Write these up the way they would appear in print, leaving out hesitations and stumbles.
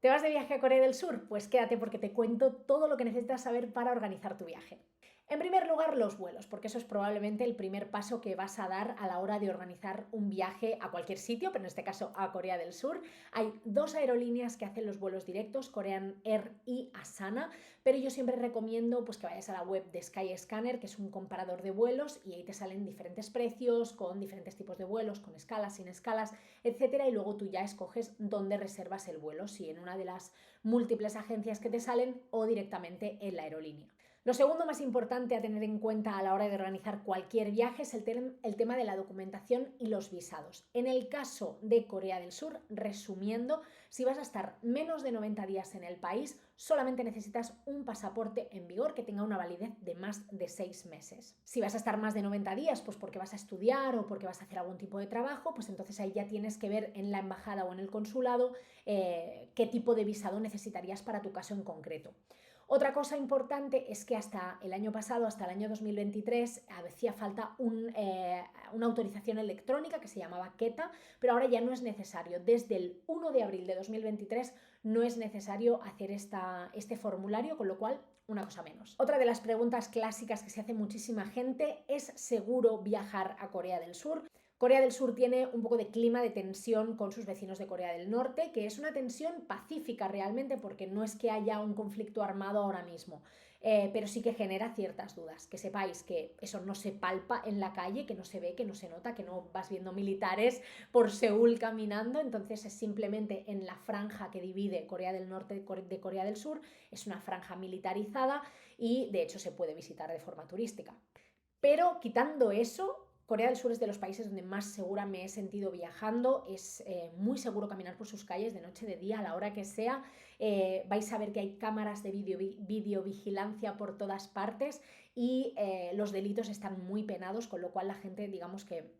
¿Te vas de viaje a Corea del Sur? Pues quédate porque te cuento todo lo que necesitas saber para organizar tu viaje. En primer lugar, los vuelos, porque eso es probablemente el primer paso que vas a dar a la hora de organizar un viaje a cualquier sitio, pero en este caso a Corea del Sur. Hay dos aerolíneas que hacen los vuelos directos, Korean Air y Asana, pero yo siempre recomiendo pues, que vayas a la web de Skyscanner, que es un comparador de vuelos, y ahí te salen diferentes precios, con diferentes tipos de vuelos, con escalas, sin escalas, etcétera, y luego tú ya escoges dónde reservas el vuelo, si en una de las múltiples agencias que te salen o directamente en la aerolínea. Lo segundo más importante a tener en cuenta a la hora de organizar cualquier viaje es el tema de la documentación y los visados. En el caso de Corea del Sur, resumiendo, si vas a estar menos de 90 días en el país, solamente necesitas un pasaporte en vigor que tenga una validez de más de 6 meses. Si vas a estar más de 90 días, pues porque vas a estudiar o porque vas a hacer algún tipo de trabajo, pues entonces ahí ya tienes que ver en la embajada o en el consulado qué tipo de visado necesitarías para tu caso en concreto. Otra cosa importante es que hasta el año pasado, hasta el año 2023, hacía falta una autorización electrónica que se llamaba KETA, pero ahora ya no es necesario. Desde el 1 de abril de 2023 no es necesario hacer este formulario, con lo cual una cosa menos. Otra de las preguntas clásicas que se hace muchísima gente es: ¿seguro viajar a Corea del Sur? Corea del Sur tiene un poco de clima de tensión con sus vecinos de Corea del Norte, que es una tensión pacífica realmente, porque no es que haya un conflicto armado ahora mismo, pero sí que genera ciertas dudas. Que sepáis que eso no se palpa en la calle, que no se ve, que no se nota, que no vas viendo militares por Seúl caminando, entonces es simplemente en la franja que divide Corea del Norte de Corea del Sur, es una franja militarizada y de hecho se puede visitar de forma turística. Pero quitando eso, Corea del Sur es de los países donde más segura me he sentido viajando. Es muy seguro caminar por sus calles de noche, de día, a la hora que sea. Vais a ver que hay cámaras de videovigilancia por todas partes y los delitos están muy penados, con lo cual la gente, digamos que,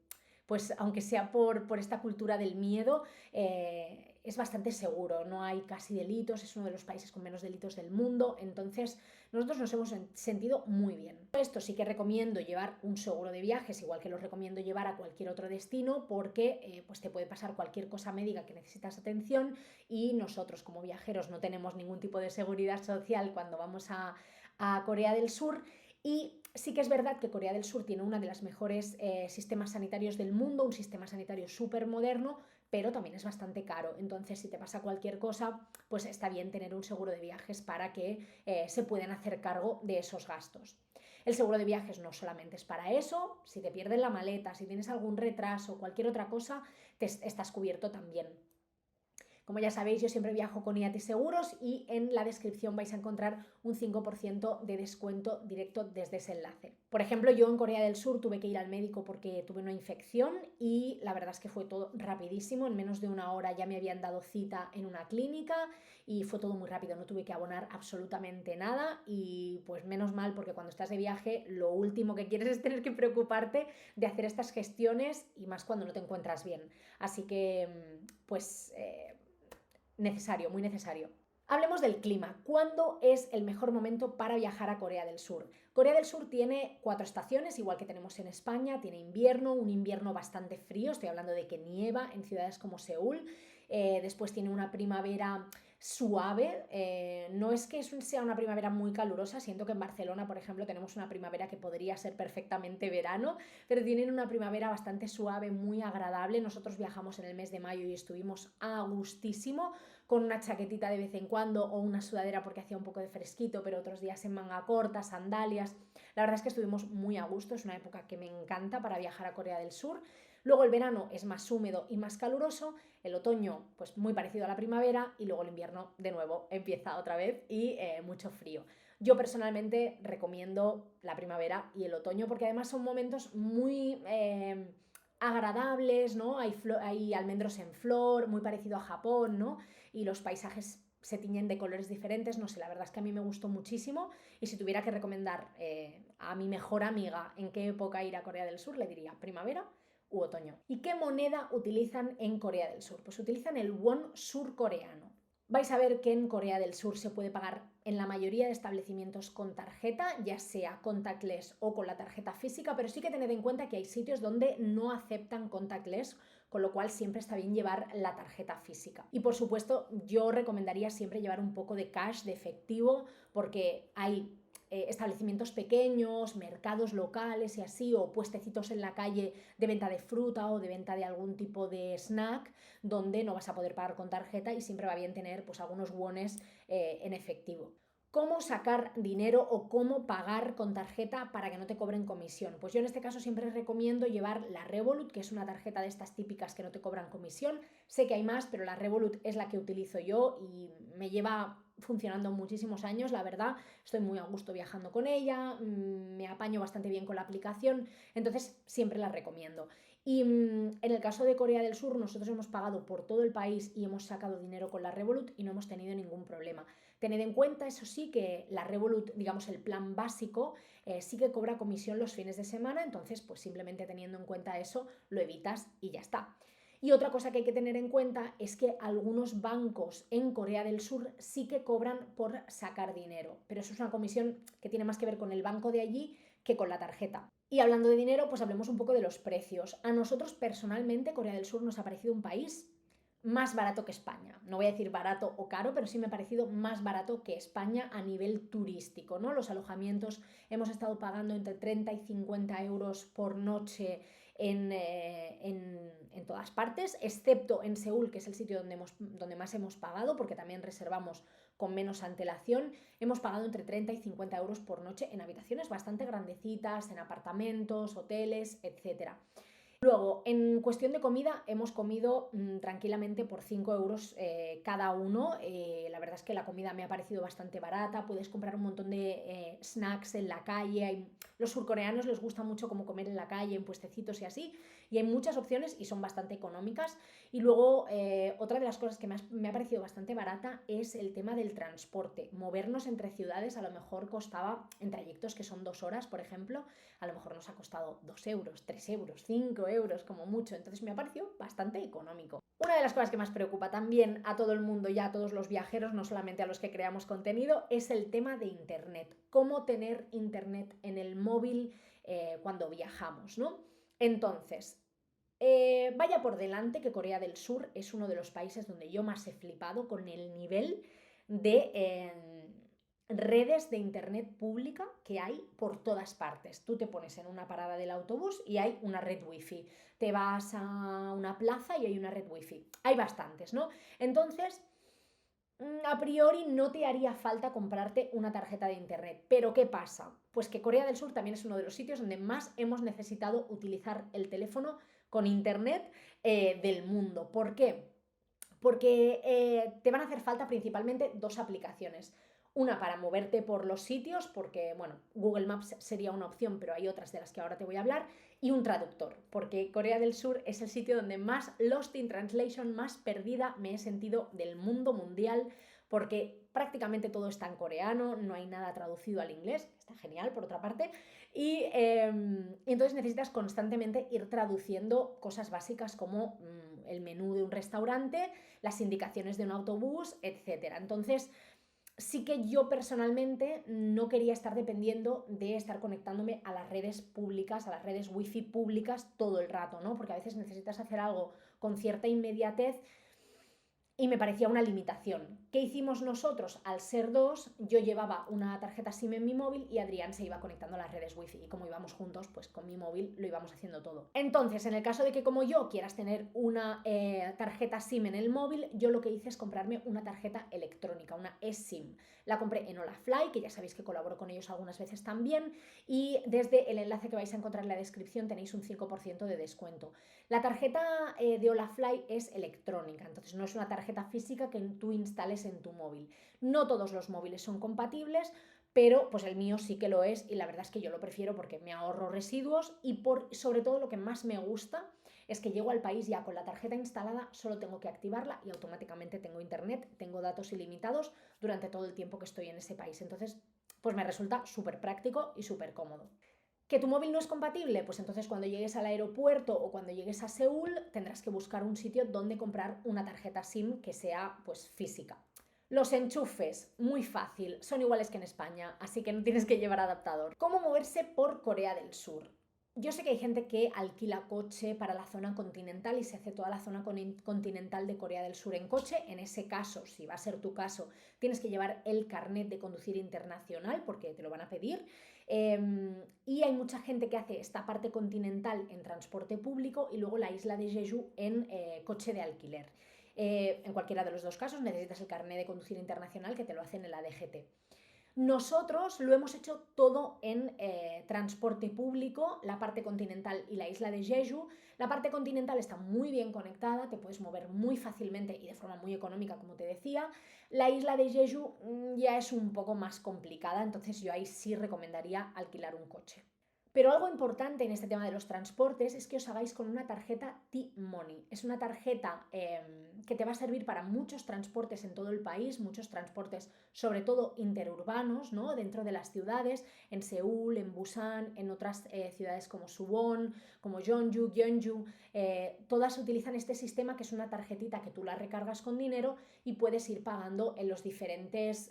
pues aunque sea por esta cultura del miedo, es bastante seguro, no hay casi delitos, es uno de los países con menos delitos del mundo, entonces nosotros nos hemos sentido muy bien. Esto sí que recomiendo llevar un seguro de viajes, igual que los recomiendo llevar a cualquier otro destino, porque pues te puede pasar cualquier cosa médica que necesitas atención y nosotros como viajeros no tenemos ningún tipo de seguridad social cuando vamos a Corea del Sur. Y sí que es verdad que Corea del Sur tiene uno de los mejores sistemas sanitarios del mundo, un sistema sanitario súper moderno, pero también es bastante caro. Entonces, si te pasa cualquier cosa, pues está bien tener un seguro de viajes para que se puedan hacer cargo de esos gastos. El seguro de viajes no solamente es para eso, si te pierdes la maleta, si tienes algún retraso o cualquier otra cosa, estás cubierto también. Como ya sabéis, yo siempre viajo con IATI Seguros y en la descripción vais a encontrar un 5% de descuento directo desde ese enlace. Por ejemplo, yo en Corea del Sur tuve que ir al médico porque tuve una infección y la verdad es que fue todo rapidísimo. En menos de una hora ya me habían dado cita en una clínica y fue todo muy rápido. No tuve que abonar absolutamente nada y pues menos mal, porque cuando estás de viaje lo último que quieres es tener que preocuparte de hacer estas gestiones y más cuando no te encuentras bien. Así que pues necesario, muy necesario. Hablemos del clima. ¿Cuándo es el mejor momento para viajar a Corea del Sur? Corea del Sur tiene 4 estaciones, igual que tenemos en España. Tiene invierno, un invierno bastante frío, estoy hablando de que nieva en ciudades como Seúl. Después tiene una primavera suave, no es que sea una primavera muy calurosa, siento que en Barcelona, por ejemplo, tenemos una primavera que podría ser perfectamente verano, pero tienen una primavera bastante suave, muy agradable. Nosotros viajamos en el mes de mayo y estuvimos a gustísimo, con una chaquetita de vez en cuando o una sudadera porque hacía un poco de fresquito, pero otros días en manga corta, sandalias. La verdad es que estuvimos muy a gusto, es una época que me encanta para viajar a Corea del Sur. Luego el verano es más húmedo y más caluroso, el otoño pues muy parecido a la primavera y luego el invierno de nuevo empieza otra vez y mucho frío. Yo personalmente recomiendo la primavera y el otoño porque además son momentos muy agradables, ¿no? Hay almendros en flor, muy parecido a Japón, ¿no? Y los paisajes se tiñen de colores diferentes, no sé, la verdad es que a mí me gustó muchísimo y si tuviera que recomendar a mi mejor amiga en qué época ir a Corea del Sur, le diría primavera u otoño. ¿Y qué moneda utilizan en Corea del Sur? Pues utilizan el won surcoreano. Vais a ver que en Corea del Sur se puede pagar en la mayoría de establecimientos con tarjeta, ya sea contactless o con la tarjeta física, pero sí que tened en cuenta que hay sitios donde no aceptan contactless, con lo cual siempre está bien llevar la tarjeta física. Y por supuesto, yo recomendaría siempre llevar un poco de cash, de efectivo, porque hay establecimientos pequeños, mercados locales y así, o puestecitos en la calle de venta de fruta o de venta de algún tipo de snack, donde no vas a poder pagar con tarjeta y siempre va bien tener pues algunos wones en efectivo. ¿Cómo sacar dinero o cómo pagar con tarjeta para que no te cobren comisión? Pues yo en este caso siempre recomiendo llevar la Revolut, que es una tarjeta de estas típicas que no te cobran comisión. Sé que hay más, pero la Revolut es la que utilizo yo y me lleva funcionando muchísimos años, la verdad. Estoy muy a gusto viajando con ella, me apaño bastante bien con la aplicación, entonces siempre la recomiendo. Y en el caso de Corea del Sur, nosotros hemos pagado por todo el país y hemos sacado dinero con la Revolut y no hemos tenido ningún problema. Tened en cuenta, eso sí, que la Revolut, digamos el plan básico, sí que cobra comisión los fines de semana, entonces pues simplemente teniendo en cuenta eso lo evitas y ya está. Y otra cosa que hay que tener en cuenta es que algunos bancos en Corea del Sur sí que cobran por sacar dinero, pero eso es una comisión que tiene más que ver con el banco de allí que con la tarjeta. Y hablando de dinero, pues hablemos un poco de los precios. A nosotros personalmente Corea del Sur nos ha parecido un país más barato que España. No voy a decir barato o caro, pero sí me ha parecido más barato que España a nivel turístico, ¿no? Los alojamientos hemos estado pagando entre 30 y 50 euros por noche en todas partes, excepto en Seúl, que es el sitio donde más hemos pagado, porque también reservamos con menos antelación. Hemos pagado entre 30 y 50 euros por noche en habitaciones bastante grandecitas, en apartamentos, hoteles, etcétera. Luego, en cuestión de comida, hemos comido tranquilamente por 5 euros cada uno. La verdad es que la comida me ha parecido bastante barata. Puedes comprar un montón de snacks en la calle. Los surcoreanos les gusta mucho como comer en la calle, en puestecitos y así. Y hay muchas opciones y son bastante económicas. Y luego, otra de las cosas que me ha parecido bastante barata es el tema del transporte. Movernos entre ciudades a lo mejor costaba, en trayectos que son 2 horas, por ejemplo, a lo mejor nos ha costado 2 euros, 3 euros, 5 euros como mucho, entonces me ha parecido bastante económico. Una de las cosas que más preocupa también a todo el mundo y a todos los viajeros, no solamente a los que creamos contenido, es el tema de internet. Cómo tener internet en el móvil cuando viajamos, ¿no? Entonces, vaya por delante que Corea del Sur es uno de los países donde yo más he flipado con el nivel de redes de internet pública que hay por todas partes. Tú te pones en una parada del autobús y hay una red wifi. Te vas a una plaza y hay una red wifi. Hay bastantes, ¿no? Entonces, a priori no te haría falta comprarte una tarjeta de internet. Pero ¿qué pasa? Pues que Corea del Sur también es uno de los sitios donde más hemos necesitado utilizar el teléfono con internet del mundo. ¿Por qué? Porque te van a hacer falta principalmente 2 aplicaciones. Una para moverte por los sitios, porque bueno, Google Maps sería una opción, pero hay otras de las que ahora te voy a hablar, y un traductor, porque Corea del Sur es el sitio donde más lost in translation, más perdida me he sentido del mundo mundial, porque prácticamente todo está en coreano, no hay nada traducido al inglés, está genial por otra parte, y entonces necesitas constantemente ir traduciendo cosas básicas como el menú de un restaurante, las indicaciones de un autobús, etc. Entonces, sí que yo personalmente no quería estar dependiendo de estar conectándome a las redes públicas, a las redes wifi públicas todo el rato, ¿no? Porque a veces necesitas hacer algo con cierta inmediatez y me parecía una limitación. ¿Qué hicimos nosotros? Al ser 2, yo llevaba una tarjeta SIM en mi móvil y Adrián se iba conectando a las redes wifi y como íbamos juntos, pues con mi móvil lo íbamos haciendo todo. Entonces, en el caso de que como yo quieras tener una tarjeta SIM en el móvil, yo lo que hice es comprarme una tarjeta electrónica, una eSIM. La compré en Olafly, que ya sabéis que colaboro con ellos algunas veces también, y desde el enlace que vais a encontrar en la descripción tenéis un 5% de descuento. La tarjeta de Olafly es electrónica, entonces no es una tarjeta física que tú instales en tu móvil. No todos los móviles son compatibles, pero pues el mío sí que lo es y la verdad es que yo lo prefiero porque me ahorro residuos y sobre todo lo que más me gusta es que llego al país ya con la tarjeta instalada, solo tengo que activarla y automáticamente tengo internet, tengo datos ilimitados durante todo el tiempo que estoy en ese país. Entonces, pues me resulta súper práctico y súper cómodo. ¿Que tu móvil no es compatible? Pues entonces cuando llegues al aeropuerto o cuando llegues a Seúl tendrás que buscar un sitio donde comprar una tarjeta SIM que sea pues física. Los enchufes, muy fácil, son iguales que en España, así que no tienes que llevar adaptador. ¿Cómo moverse por Corea del Sur? Yo sé que hay gente que alquila coche para la zona continental y se hace toda la zona continental de Corea del Sur en coche. En ese caso, si va a ser tu caso, tienes que llevar el carnet de conducir internacional porque te lo van a pedir. Y hay mucha gente que hace esta parte continental en transporte público y luego la isla de Jeju en coche de alquiler. En cualquiera de los dos casos necesitas el carnet de conducir internacional que te lo hacen en la DGT. Nosotros lo hemos hecho todo en transporte público, la parte continental y la isla de Jeju. La parte continental está muy bien conectada, te puedes mover muy fácilmente y de forma muy económica, como te decía. La isla de Jeju ya es un poco más complicada, entonces yo ahí sí recomendaría alquilar un coche. Pero algo importante en este tema de los transportes es que os hagáis con una tarjeta T-Money. Es una tarjeta que te va a servir para muchos transportes en todo el país, muchos transportes sobre todo interurbanos, ¿no? Dentro de las ciudades, en Seúl, en Busan, en otras ciudades como Suwon, como Jeonju, Gyeongju. Todas utilizan este sistema que es una tarjetita que tú la recargas con dinero y puedes ir pagando en los diferentes...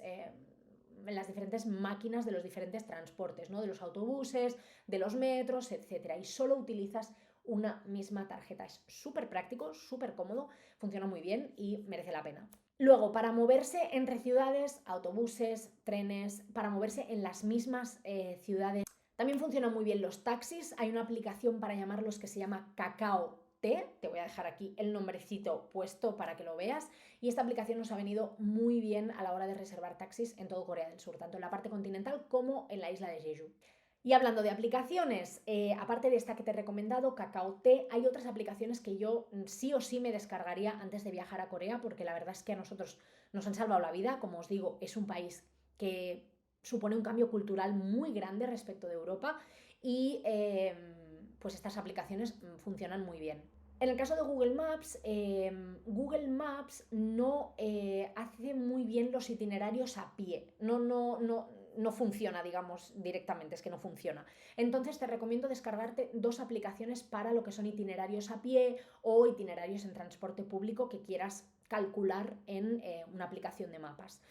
en las diferentes máquinas de los diferentes transportes, ¿no? De los autobuses, de los metros, etcétera. Y solo utilizas una misma tarjeta. Es súper práctico, súper cómodo, funciona muy bien y merece la pena. Luego, para moverse entre ciudades, autobuses, trenes, para moverse en las mismas ciudades, también funcionan muy bien los taxis. Hay una aplicación para llamarlos que se llama Kakao te voy a dejar aquí el nombrecito puesto para que lo veas, y esta aplicación nos ha venido muy bien a la hora de reservar taxis en todo Corea del Sur, tanto en la parte continental como en la isla de Jeju. Y hablando de aplicaciones, aparte de esta que te he recomendado, Kakao T, hay otras aplicaciones que yo sí o sí me descargaría antes de viajar a Corea, porque la verdad es que a nosotros nos han salvado la vida. Como os digo, es un país que supone un cambio cultural muy grande respecto de Europa y pues estas aplicaciones funcionan muy bien. En el caso de Google Maps no hace muy bien los itinerarios a pie. No funciona, digamos, directamente, es que no funciona. Entonces te recomiendo descargarte dos aplicaciones para lo que son itinerarios a pie o itinerarios en transporte público que quieras calcular en una aplicación de mapas.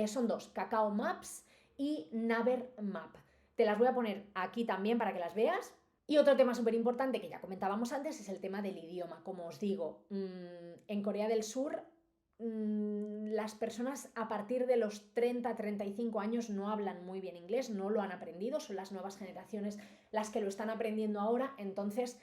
Son dos, Kakao Maps y Naver Map. Te las voy a poner aquí también para que las veas. Y otro tema súper importante que ya comentábamos antes es el tema del idioma. Como os digo, en Corea del Sur las personas a partir de los 30-35 años no hablan muy bien inglés, no lo han aprendido, son las nuevas generaciones las que lo están aprendiendo ahora, entonces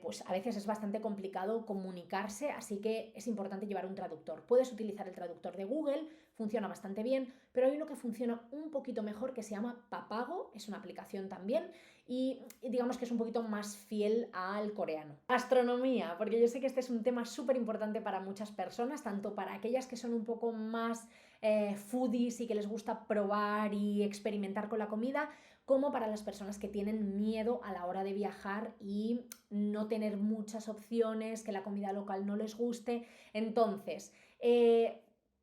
pues a veces es bastante complicado comunicarse, así que es importante llevar un traductor. Puedes utilizar el traductor de Google, funciona bastante bien, pero hay uno que funciona un poquito mejor que se llama Papago, es una aplicación también y digamos que es un poquito más fiel al coreano. Astronomía, porque yo sé que este es un tema súper importante para muchas personas, tanto para aquellas que son un poco más foodies y que les gusta probar y experimentar con la comida, como para las personas que tienen miedo a la hora de viajar y no tener muchas opciones, que la comida local no les guste. Entonces,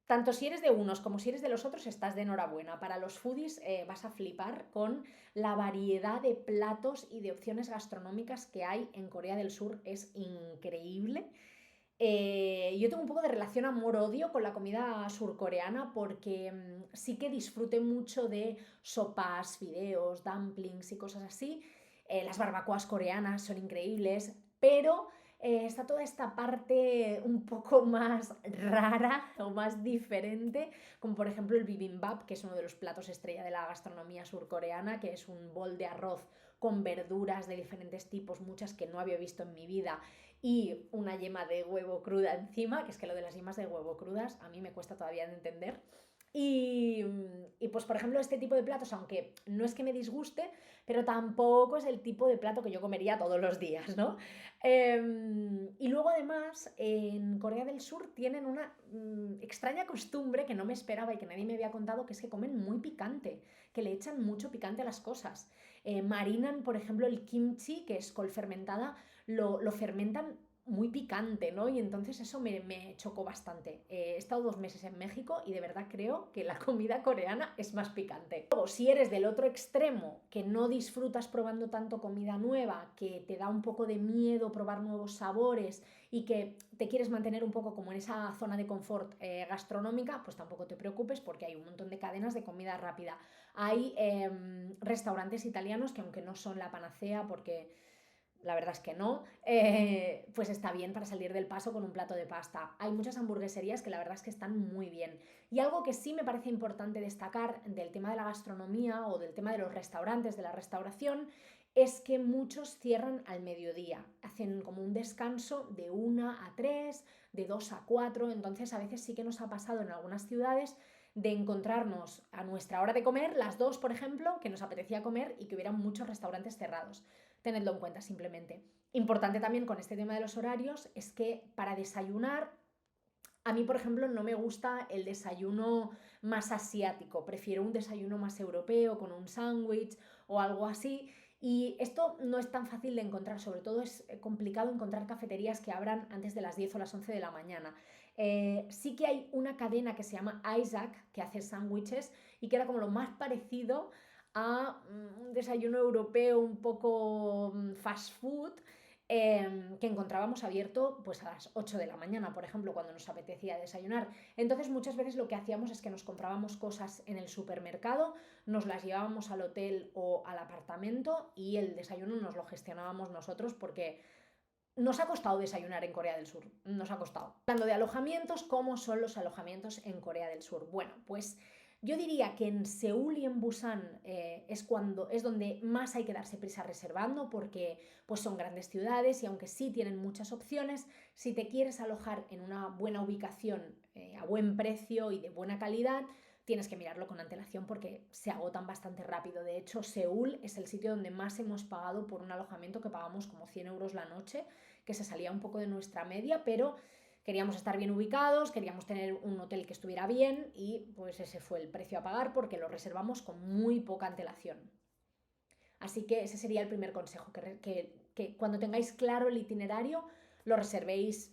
tanto si eres de unos como si eres de los otros, estás de enhorabuena. Para los foodies vas a flipar con la variedad de platos y de opciones gastronómicas que hay en Corea del Sur. Es increíble. Yo tengo un poco de relación amor-odio con la comida surcoreana porque sí que disfruté mucho de sopas, fideos, dumplings y cosas así. Las barbacoas coreanas son increíbles, pero está toda esta parte un poco más rara o más diferente, como por ejemplo el bibimbap, que es uno de los platos estrella de la gastronomía surcoreana, que es un bol de arroz con verduras de diferentes tipos, muchas que no había visto en mi vida, y una yema de huevo cruda encima, que es que lo de las yemas de huevo crudas a mí me cuesta todavía de entender. Y pues por ejemplo este tipo de platos, aunque no es que me disguste, pero tampoco es el tipo de plato que yo comería todos los días, ¿no? Y luego además en Corea del Sur tienen una extraña costumbre que no me esperaba y que nadie me había contado, que es que comen muy picante, que le echan mucho picante a las cosas. Marinan, por ejemplo, el kimchi, que es col fermentada, lo fermentan muy picante, ¿no? Y entonces eso me chocó bastante. He estado 2 meses en México y de verdad creo que la comida coreana es más picante. Luego, si eres del otro extremo, que no disfrutas probando tanto comida nueva, que te da un poco de miedo probar nuevos sabores y que te quieres mantener un poco como en esa zona de confort gastronómica, pues tampoco te preocupes porque hay un montón de cadenas de comida rápida. Hay restaurantes italianos que, aunque no son la panacea porque la verdad es que no, pues está bien para salir del paso con un plato de pasta. Hay muchas hamburgueserías que la verdad es que están muy bien. Y algo que sí me parece importante destacar del tema de la gastronomía o del tema de los restaurantes, de la restauración, es que muchos cierran al mediodía. Hacen como un descanso de 1 a 3, de 2 a 4. Entonces a veces sí que nos ha pasado en algunas ciudades de encontrarnos a nuestra hora de comer, las 2 por ejemplo, que nos apetecía comer y que hubiera muchos restaurantes cerrados. Tenedlo en cuenta simplemente. Importante también con este tema de los horarios es que para desayunar, a mí por ejemplo no me gusta el desayuno más asiático, prefiero un desayuno más europeo con un sándwich o algo así. Y esto no es tan fácil de encontrar, sobre todo es complicado encontrar cafeterías que abran antes de las 10 o las 11 de la mañana. Sí que hay una cadena que se llama Isaac, que hace sándwiches y que era como lo más parecido a un desayuno europeo un poco fast food, que encontrábamos abierto pues a las 8 de la mañana, por ejemplo, cuando nos apetecía desayunar. Entonces muchas veces lo que hacíamos es que nos comprábamos cosas en el supermercado, nos las llevábamos al hotel o al apartamento y el desayuno nos lo gestionábamos nosotros porque nos ha costado desayunar en Corea del Sur, nos ha costado. Hablando de alojamientos, ¿cómo son los alojamientos en Corea del Sur? Bueno, pues yo diría que en Seúl y en Busan es donde más hay que darse prisa reservando porque pues son grandes ciudades y aunque sí tienen muchas opciones, si te quieres alojar en una buena ubicación a buen precio y de buena calidad, tienes que mirarlo con antelación porque se agotan bastante rápido. De hecho, Seúl es el sitio donde más hemos pagado por un alojamiento, que pagamos como 100 euros la noche, que se salía un poco de nuestra media, pero queríamos estar bien ubicados, queríamos tener un hotel que estuviera bien y pues ese fue el precio a pagar porque lo reservamos con muy poca antelación. Así que ese sería el primer consejo, que cuando tengáis claro el itinerario lo reservéis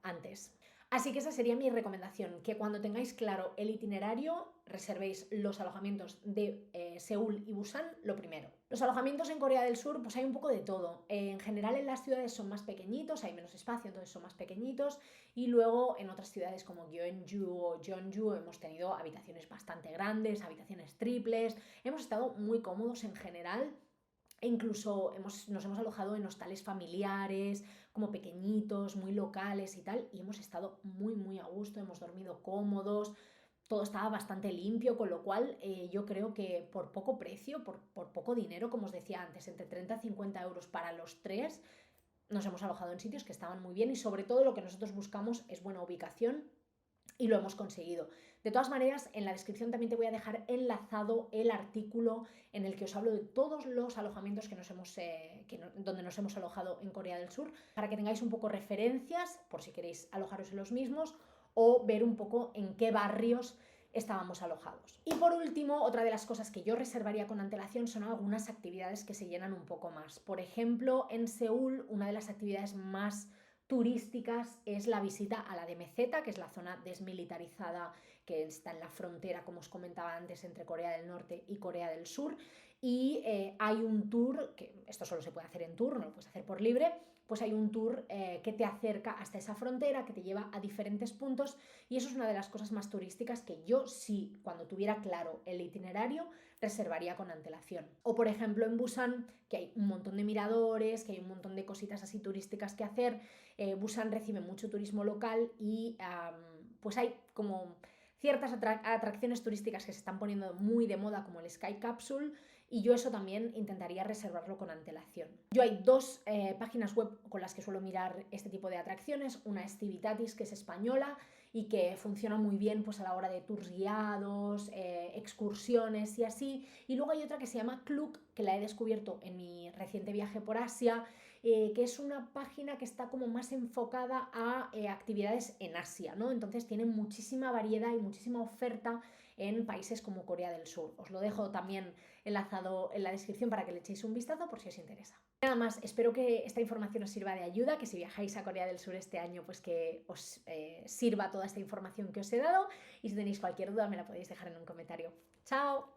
antes. Así que esa sería mi recomendación, que cuando tengáis claro el itinerario reservéis los alojamientos de Seúl y Busan lo primero. Los alojamientos en Corea del Sur pues hay un poco de todo. En general en las ciudades son más pequeñitos, hay menos espacio, entonces son más pequeñitos, y luego en otras ciudades como Gyeongju o Jeonju hemos tenido habitaciones bastante grandes, habitaciones triples, hemos estado muy cómodos en general. E incluso nos hemos alojado en hostales familiares, como pequeñitos, muy locales y tal, y hemos estado muy, muy a gusto, hemos dormido cómodos, todo estaba bastante limpio, con lo cual yo creo que por poco precio, por poco dinero, como os decía antes, entre 30 y 50 euros para los tres, nos hemos alojado en sitios que estaban muy bien y sobre todo lo que nosotros buscamos es buena ubicación y lo hemos conseguido. De todas maneras, en la descripción también te voy a dejar enlazado el artículo en el que os hablo de todos los alojamientos donde nos hemos alojado en Corea del Sur, para que tengáis un poco referencias por si queréis alojaros en los mismos o ver un poco en qué barrios estábamos alojados. Y por último, otra de las cosas que yo reservaría con antelación son algunas actividades que se llenan un poco más. Por ejemplo, en Seúl, una de las actividades más turísticas es la visita a la DMZ, que es la zona desmilitarizada que está en la frontera, como os comentaba antes, entre Corea del Norte y Corea del Sur. Y hay un tour, que esto solo se puede hacer en tour, no lo puedes hacer por libre, pues hay un tour que te acerca hasta esa frontera, que te lleva a diferentes puntos, y eso es una de las cosas más turísticas que yo sí, cuando tuviera claro el itinerario, reservaría con antelación. O por ejemplo en Busan, que hay un montón de miradores, que hay un montón de cositas así turísticas que hacer. Busan recibe mucho turismo local y pues hay como ciertas atracciones turísticas que se están poniendo muy de moda, como el Sky Capsule, y yo eso también intentaría reservarlo con antelación. Yo hay dos páginas web con las que suelo mirar este tipo de atracciones. Una es Civitatis, que es española y que funciona muy bien pues a la hora de tours guiados, excursiones y así. Y luego hay otra que se llama Klook, que la he descubierto en mi reciente viaje por Asia que es una página que está como más enfocada a actividades en Asia, ¿no? Entonces tiene muchísima variedad y muchísima oferta en países como Corea del Sur. Os lo dejo también enlazado en la descripción para que le echéis un vistazo por si os interesa. Nada más, espero que esta información os sirva de ayuda, que si viajáis a Corea del Sur este año, pues que os sirva toda esta información que os he dado, y si tenéis cualquier duda me la podéis dejar en un comentario. ¡Chao!